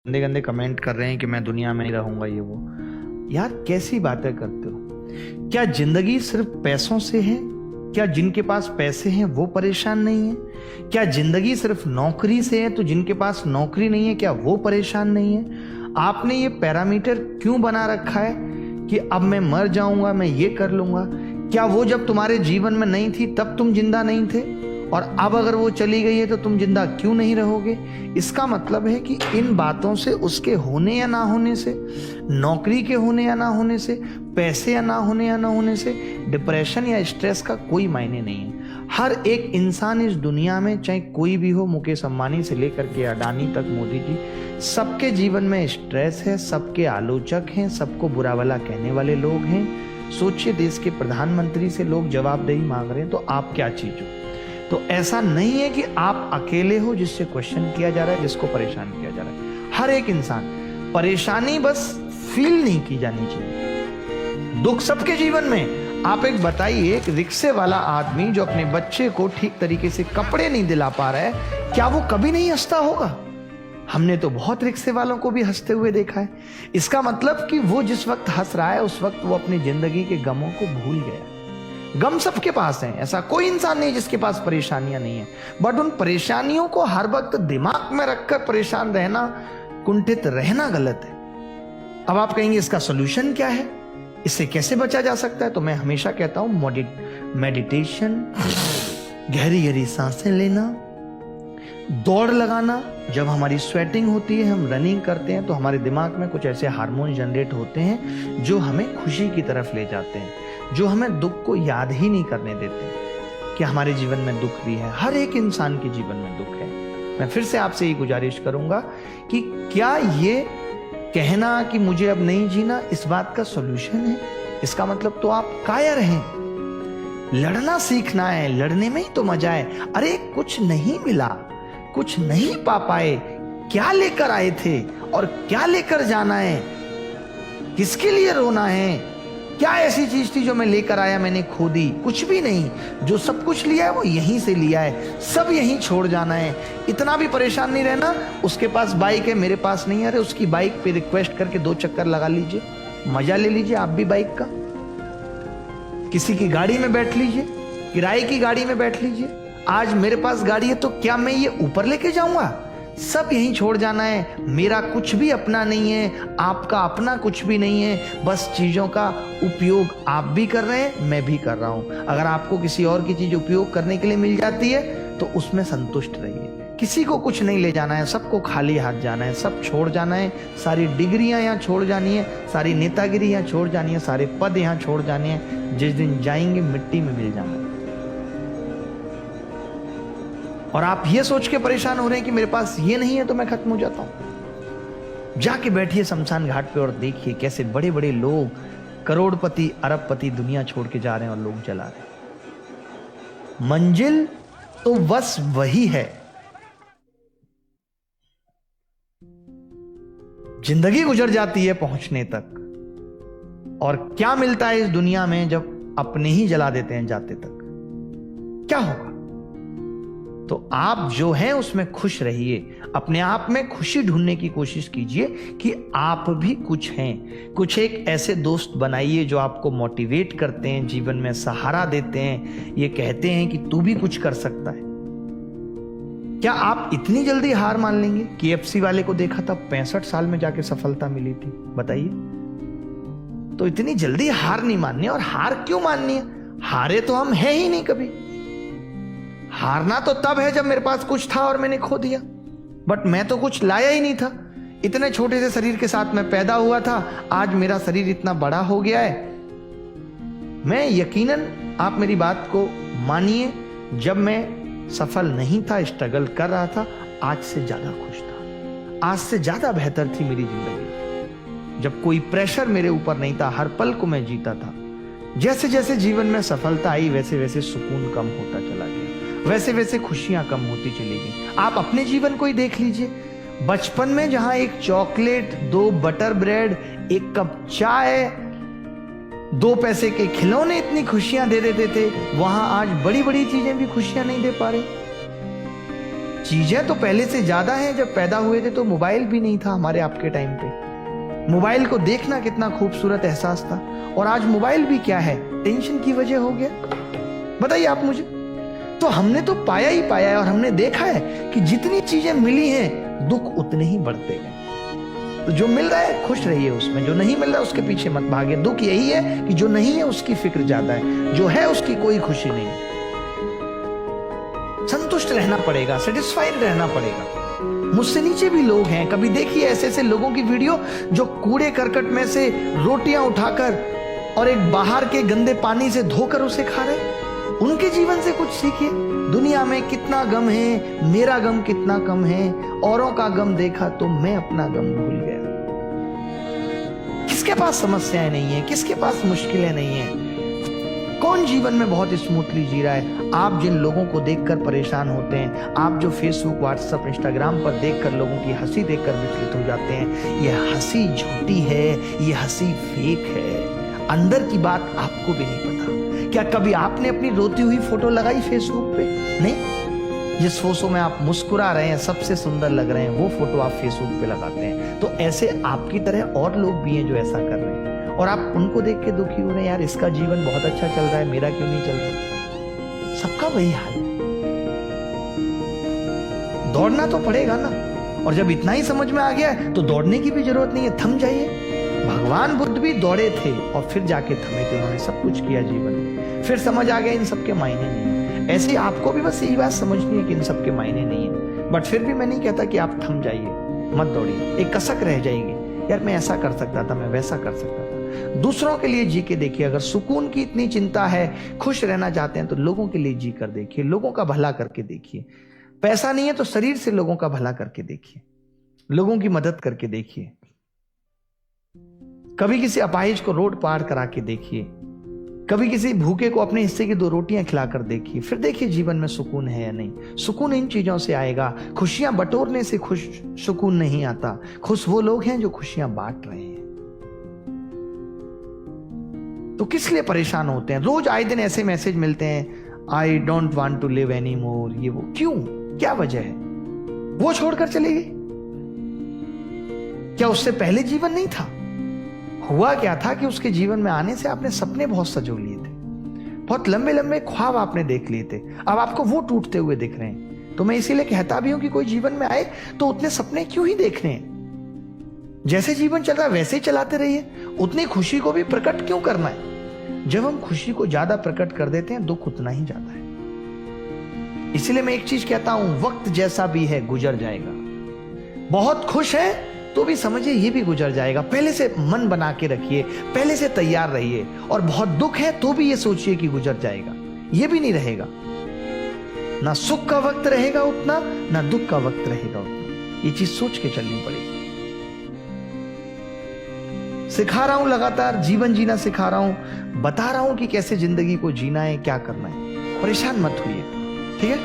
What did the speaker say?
गंदे गंदे कमेंट कर रहे हैं कि मैं दुनिया में नहीं रहूंगा, ये वो। यार कैसी बातें करते हो? क्या जिंदगी सिर्फ पैसों से है? क्या जिनके पास पैसे हैं वो परेशान नहीं है? क्या जिंदगी सिर्फ नौकरी से है तो जिनके पास नौकरी नहीं है क्या वो परेशान नहीं है? आपने ये पैरामीटर क्यों बना रखा है कि अब मैं मर जाऊंगा, मैं ये कर लूंगा? क्या वो जब तुम्हारे जीवन में नहीं थी तब तुम जिंदा नहीं थे, और अब अगर वो चली गई है तो तुम जिंदा क्यों नहीं रहोगे? इसका मतलब है कि इन बातों से, उसके होने या ना होने से, नौकरी के होने या ना होने से, पैसे या ना होने या ना होने से डिप्रेशन या स्ट्रेस का कोई मायने नहीं है। हर एक इंसान इस दुनिया में, चाहे कोई भी हो, मुकेश अंबानी से लेकर के अडानी तक, मोदी जी, सबके जीवन में स्ट्रेस है, सबके आलोचक हैं, सबको बुरा भला कहने वाले लोग हैं। सोचिए, देश के प्रधानमंत्री से लोग जवाबदेही मांग रहे हैं, तो आप क्या चीज हो? तो ऐसा नहीं है कि आप अकेले हो जिससे क्वेश्चन किया जा रहा है, जिसको परेशान किया जा रहा है। हर एक इंसान, परेशानी बस फील नहीं की जानी चाहिए। दुख सबके जीवन में। आप एक बताइए, एक रिक्शे वाला आदमी जो अपने बच्चे को ठीक तरीके से कपड़े नहीं दिला पा रहा है, क्या वो कभी नहीं हंसता होगा? हमने तो बहुत रिक्शे वालों को भी हंसते हुए देखा है। इसका मतलब कि वो जिस वक्त हंस रहा है उस वक्त वो अपनी जिंदगी के गमों को भूल गया। गम सबके पास है, ऐसा कोई इंसान नहीं जिसके पास परेशानियां नहीं है, बट उन परेशानियों को हर वक्त दिमाग में रखकर परेशान रहना, कुंठित रहना गलत है। अब आप कहेंगे इसका सोल्यूशन क्या है, इससे कैसे बचा जा सकता है? तो मैं हमेशा कहता हूं मेडिटेशन, गहरी गहरी सांसें लेना, दौड़ लगाना। जब हमारी स्वेटिंग होती है, हम रनिंग करते हैं, तो हमारे दिमाग में कुछ ऐसे हार्मोन जनरेट होते हैं जो हमें खुशी की तरफ ले जाते हैं, जो हमें दुख को याद ही नहीं करने देते कि हमारे जीवन में दुख भी है। हर एक इंसान के जीवन में दुख है। मैं फिर से आपसे ये गुजारिश करूंगा कि क्या ये कहना कि मुझे अब नहीं जीना इस बात का सॉल्यूशन है? इसका मतलब तो आप कायर हैं। लड़ना सीखना है, लड़ने में ही तो मजा है। अरे कुछ नहीं मिला, कुछ नहीं पा पाए, क्या लेकर आए थे और क्या लेकर जाना है? किसके लिए रोना है? क्या ऐसी चीज थी जो मैं लेकर आया, मैंने खो दी? कुछ भी नहीं। जो सब कुछ लिया है वो यहीं से लिया है, सब यहीं छोड़ जाना है। इतना भी परेशान नहीं रहना। उसके पास बाइक है, मेरे पास नहीं है। अरे उसकी बाइक पे रिक्वेस्ट करके 2 चक्कर लगा लीजिए, मजा ले लीजिए आप भी बाइक का। किसी की गाड़ी में बैठ लीजिए, किराए की गाड़ी में बैठ लीजिए। आज मेरे पास गाड़ी है तो क्या मैं ये ऊपर लेके जाऊंगा? सब यहीं छोड़ जाना है। मेरा कुछ भी अपना नहीं है, आपका अपना कुछ भी नहीं है। बस चीजों का उपयोग आप भी कर रहे हैं, मैं भी कर रहा हूं। अगर आपको किसी और की चीज उपयोग करने के लिए मिल जाती है तो उसमें संतुष्ट रहिए। किसी को कुछ नहीं ले जाना है, सबको खाली हाथ जाना है, सब छोड़ जाना है। सारी डिग्रियां यहाँ छोड़ जानी है, सारी नेतागिरी यहाँ छोड़ जानी है, सारे पद यहाँ छोड़ जाने हैं। जिस दिन जाएंगे मिट्टी में मिल जाना है। और आप ये सोच के परेशान हो रहे हैं कि मेरे पास ये नहीं है तो मैं खत्म हो जाता हूं। जाके बैठिए शमशान घाट पे और देखिए कैसे बड़े बड़े लोग, करोड़पति, अरबपति दुनिया छोड़ के जा रहे हैं और लोग जला रहे हैं। मंजिल तो बस वही है। जिंदगी गुजर जाती है पहुंचने तक, और क्या मिलता है इस दुनिया में जब अपने ही जला देते हैं जाते तक? क्या होगा? तो आप जो हैं उसमें खुश रहिए। अपने आप में खुशी ढूंढने की कोशिश कीजिए कि आप भी कुछ हैं। कुछ एक ऐसे दोस्त बनाइए जो आपको मोटिवेट करते हैं, जीवन में सहारा देते हैं, ये कहते हैं कि तू भी कुछ कर सकता है। क्या आप इतनी जल्दी हार मान लेंगे? KFC वाले को देखा था, 65 साल में जाके सफलता मिली थी। बताइए, तो इतनी जल्दी हार नहीं माननी। और हार क्यों माननी है? हारे तो हम है ही नहीं कभी। हारना तो तब है जब मेरे पास कुछ था और मैंने खो दिया। बट मैं तो कुछ लाया ही नहीं था। इतने छोटे से शरीर के साथ मैं पैदा हुआ था, आज मेरा शरीर इतना बड़ा हो गया है। मैं यकीनन, आप मेरी बात को मानिए, जब मैं सफल नहीं था, स्ट्रगल कर रहा था, आज से ज्यादा खुश था, आज से ज्यादा बेहतर थी मेरी जिंदगी। जब कोई प्रेशर मेरे ऊपर नहीं था, हर पल को मैं जीता था। जैसे जैसे जीवन में सफलता आई वैसे वैसे सुकून कम होता चला गया, वैसे वैसे खुशियां कम होती चली गई। आप अपने जीवन को ही देख लीजिए। बचपन में जहां 1 चॉकलेट, 2 बटर ब्रेड, 1 कप चाय, 2 पैसे के खिलौने इतनी खुशियां दे देते थे, वहां आज बड़ी बड़ी चीजें भी खुशियां नहीं दे पा रहे। चीजें तो पहले से ज्यादा हैं। जब पैदा हुए थे तो मोबाइल भी नहीं था हमारे आपके टाइम पे। मोबाइल को देखना कितना खूबसूरत एहसास था, और आज मोबाइल भी क्या है, टेंशन की वजह हो गया। बताइए आप मुझे। तो हमने तो पाया ही पाया है, और हमने देखा है कि जितनी चीजें मिली हैं दुख उतने ही बढ़ते गए। तो जो मिल रहा है खुश रहिए उसमें, जो नहीं मिल रहा है उसके पीछे मत भागिए। दुख यही है कि जो नहीं है उसकी फिक्र ज्यादा है, जो है उसकी कोई खुशी नहीं। संतुष्ट रहना पड़ेगा, सेटिस्फाइड रहना पड़ेगा। मुझसे नीचे भी लोग हैं, कभी देखिए ऐसे ऐसे लोगों की वीडियो जो कूड़े करकट में से रोटियां उठाकर और एक बाहर के गंदे पानी से धोकर उसे खा रहे। उनके जीवन से कुछ सीखिए। दुनिया में कितना गम है, मेरा गम कितना कम है। औरों का गम देखा तो मैं अपना गम भूल गया। किसके पास समस्याएं नहीं है, किसके पास मुश्किलें नहीं है? कौन जीवन में बहुत स्मूथली जी रहा है? आप जिन लोगों को देखकर परेशान होते हैं, आप जो फेसबुक, व्हाट्सएप, इंस्टाग्राम पर देखकर लोगों की हंसी देखकर विचलित हो जाते हैं, यह हंसी झूठी है, यह हंसी फेक है। अंदर की बात आपको भी नहीं पता। क्या कभी आपने अपनी रोती हुई फोटो लगाई फेसबुक पे? नहीं। जिस फोटो में आप मुस्कुरा रहे हैं, सबसे सुंदर लग रहे हैं, वो फोटो आप फेसबुक पे लगाते हैं। तो ऐसे आपकी तरह और लोग भी हैं जो ऐसा कर रहे हैं, और आप उनको देख के दुखी हो रहे हैं, यार इसका जीवन बहुत अच्छा चल रहा है, मेरा क्यों नहीं चल रहा? सबका वही हाल है। दौड़ना तो पड़ेगा ना, और जब इतना ही समझ में आ गया तो दौड़ने की भी जरूरत नहीं है, थम जाइए। भगवान बुद्ध भी दौड़े थे और फिर जाके थमे थे, उन्होंने सब कुछ किया जीवन में, फिर समझ आ गया इन सबके मायने नहीं है। ऐसे आपको भी बस यही बात समझनी है कि इन सबके मायने नहीं है। बट फिर भी मैं नहीं कहता कि आप थम जाइए, मत दौड़िए। एक कसक रह जाएगी, यार मैं ऐसा कर सकता था, मैं वैसा कर सकता था। दूसरों के लिए जी के देखिए। अगर सुकून की इतनी चिंता है, खुश रहना चाहते हैं, तो लोगों के लिए जी कर देखिए, लोगों का भला करके देखिए। पैसा नहीं है तो शरीर से लोगों का भला करके देखिए, लोगों की मदद करके देखिए। कभी किसी अपाहिज को रोड पार करा के देखिए, कभी किसी भूखे को अपने हिस्से की 2 रोटियां खिलाकर देखिए, फिर देखिए जीवन में सुकून है या नहीं। सुकून इन चीजों से आएगा। खुशियां बटोरने से खुश सुकून नहीं आता। खुश वो लोग हैं जो खुशियां बांट रहे हैं। तो किस लिए परेशान होते हैं? रोज आए दिन ऐसे मैसेज मिलते हैं, I don't want to live any more, ये वो। क्यों? क्या वजह है? वो छोड़कर चले गए? क्या उससे पहले जीवन नहीं था? हुआ क्या था कि उसके जीवन में आने से आपने सपने बहुत सजो लिए थे, बहुत लंबे लंबे ख्वाब आपने देख लिए थे, अब आपको वो टूटते हुए दिख रहे हैं। तो मैं इसीलिए कहता भी हूं कि कोई जीवन में आए तो उतने सपने क्यों ही देखने हैं? जैसे जीवन चल रहा है वैसे ही चलाते रहिए। उतनी खुशी को भी प्रकट क्यों करना है? जब हम खुशी को ज्यादा प्रकट कर देते हैं, दुख उतना ही जाता है। इसलिए मैं एक चीज कहता हूं, वक्त जैसा भी है गुजर जाएगा। बहुत खुश है तो भी समझिए ये भी गुजर जाएगा। पहले से मन बना के रखिए, पहले से तैयार रहिए। और बहुत दुख है तो भी ये सोचिए कि गुजर जाएगा, ये भी नहीं रहेगा। ना सुख का वक्त रहेगा उतना, ना दुख का वक्त रहेगा उतना। ये चीज सोच के चलनी पड़ेगी। सिखा रहा हूं, लगातार जीवन जीना सिखा रहा हूं, बता रहा हूं कि कैसे जिंदगी को जीना है, क्या करना है। परेशान मत होइए, ठीक है?